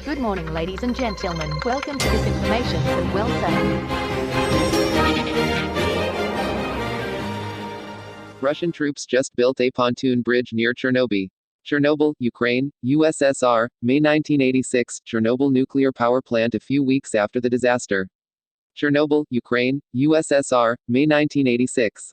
Good morning, ladies and gentlemen. Welcome to this information from Well Said. Russian troops just built a pontoon bridge near Chernobyl. Chernobyl, Ukraine, USSR, May 1986, Chernobyl nuclear power plant a few weeks after the disaster. Chernobyl, Ukraine, USSR, May 1986.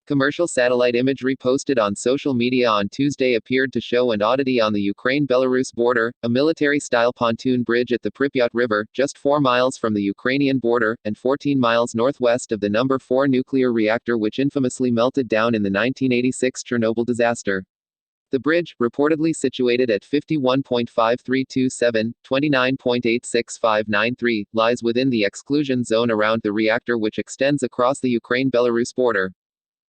Commercial satellite imagery posted on social media on Tuesday appeared to show an oddity on the Ukraine-Belarus border, a military-style pontoon bridge at the Pripyat River, just 4 miles from the Ukrainian border, and 14 miles northwest of the No. 4 nuclear reactor which infamously melted down in the 1986 Chernobyl disaster. The bridge, reportedly situated at 51.5327, 29.86593, lies within the exclusion zone around the reactor which extends across the Ukraine-Belarus border.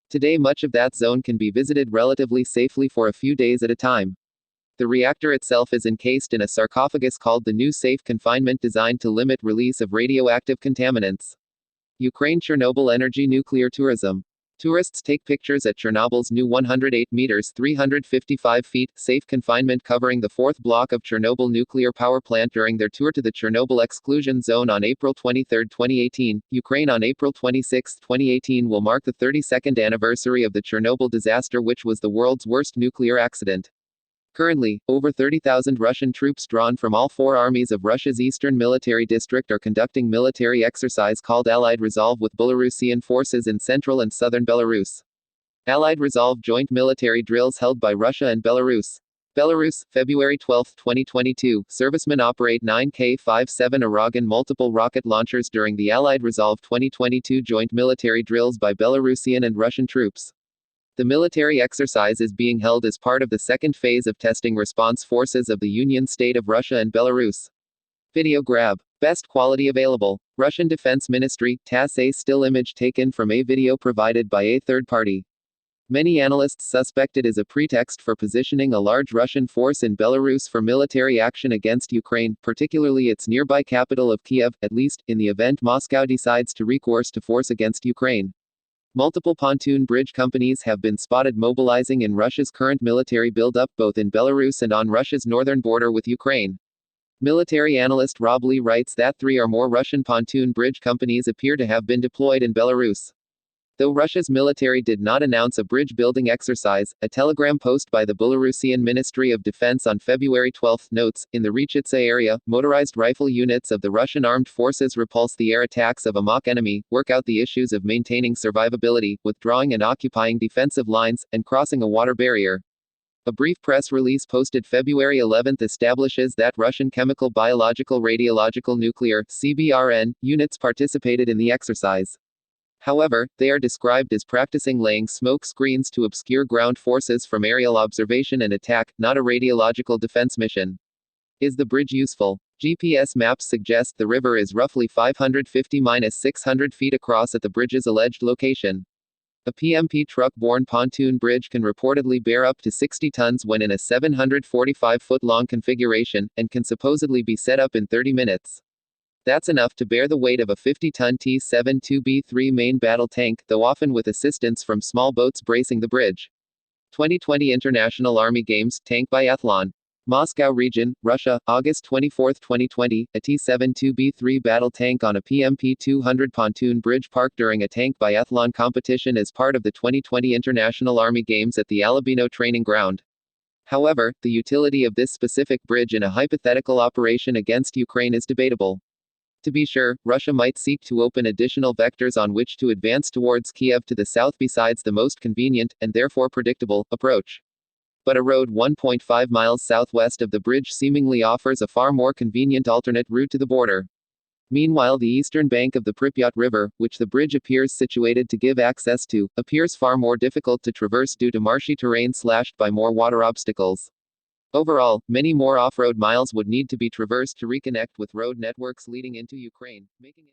Today much of that zone can be visited relatively safely for a few days at a time. The reactor itself is encased in a sarcophagus called the New Safe Confinement designed to limit release of radioactive contaminants. Ukraine Chernobyl Energy Nuclear Tourism. Tourists take pictures at Chernobyl's new 108 meters 355 feet safe confinement covering the fourth block of Chernobyl nuclear power plant during their tour to the Chernobyl exclusion zone on April 23, 2018. Ukraine on April 26, 2018 will mark the 32nd anniversary of the Chernobyl disaster, which was the world's worst nuclear accident. Currently, over 30,000 Russian troops drawn from all 4 armies of Russia's Eastern Military District are conducting military exercise called Allied Resolve with Belarusian forces in central and southern Belarus. Allied Resolve joint military drills held by Russia and Belarus. Belarus, February 12, 2022. Servicemen operate 9K-57 Uragan multiple rocket launchers during the Allied Resolve 2022 joint military drills by Belarusian and Russian troops. The military exercise is being held as part of the second phase of testing response forces of the Union State of Russia and Belarus. Video grab. Best quality available. Russian Defense Ministry, TASS. A still image taken from a video provided by a third party. Many analysts suspect it is a pretext for positioning a large Russian force in Belarus for military action against Ukraine, particularly its nearby capital of Kiev, at least, in the event Moscow decides to recourse to force against Ukraine. Multiple pontoon bridge companies have been spotted mobilizing in Russia's current military buildup both in Belarus and on Russia's northern border with Ukraine. Military analyst Rob Lee writes that 3 or more Russian pontoon bridge companies appear to have been deployed in Belarus. Though Russia's military did not announce a bridge-building exercise, a telegram post by the Belarusian Ministry of Defense on February 12 notes, in the Rychitsa area, motorized rifle units of the Russian armed forces repulse the air attacks of a mock enemy, work out the issues of maintaining survivability, withdrawing and occupying defensive lines, and crossing a water barrier. A brief press release posted February 11 establishes that Russian chemical, biological, radiological, nuclear (CBRN) units participated in the exercise. However, they are described as practicing laying smoke screens to obscure ground forces from aerial observation and attack, not a radiological defense mission. Is the bridge useful? GPS maps suggest the river is roughly 550-600 feet across at the bridge's alleged location. A PMP truck-borne pontoon bridge can reportedly bear up to 60 tons when in a 745-foot-long configuration, and can supposedly be set up in 30 minutes. That's enough to bear the weight of a 50-ton T-72B3 main battle tank, though often with assistance from small boats bracing the bridge. 2020 International Army Games, Tank Biathlon. Moscow region, Russia, August 24, 2020, a T-72B3 battle tank on a PMP-200 pontoon bridge parked during a tank biathlon competition as part of the 2020 International Army Games at the Alabino training ground. However, the utility of this specific bridge in a hypothetical operation against Ukraine is debatable. To be sure, Russia might seek to open additional vectors on which to advance towards Kiev to the south besides the most convenient, and therefore predictable, approach. But a road 1.5 miles southwest of the bridge seemingly offers a far more convenient alternate route to the border. Meanwhile, the eastern bank of the Pripyat River, which the bridge appears situated to give access to, appears far more difficult to traverse due to marshy terrain slashed by more water obstacles. Overall, many more off-road miles would need to be traversed to reconnect with road networks leading into Ukraine, making it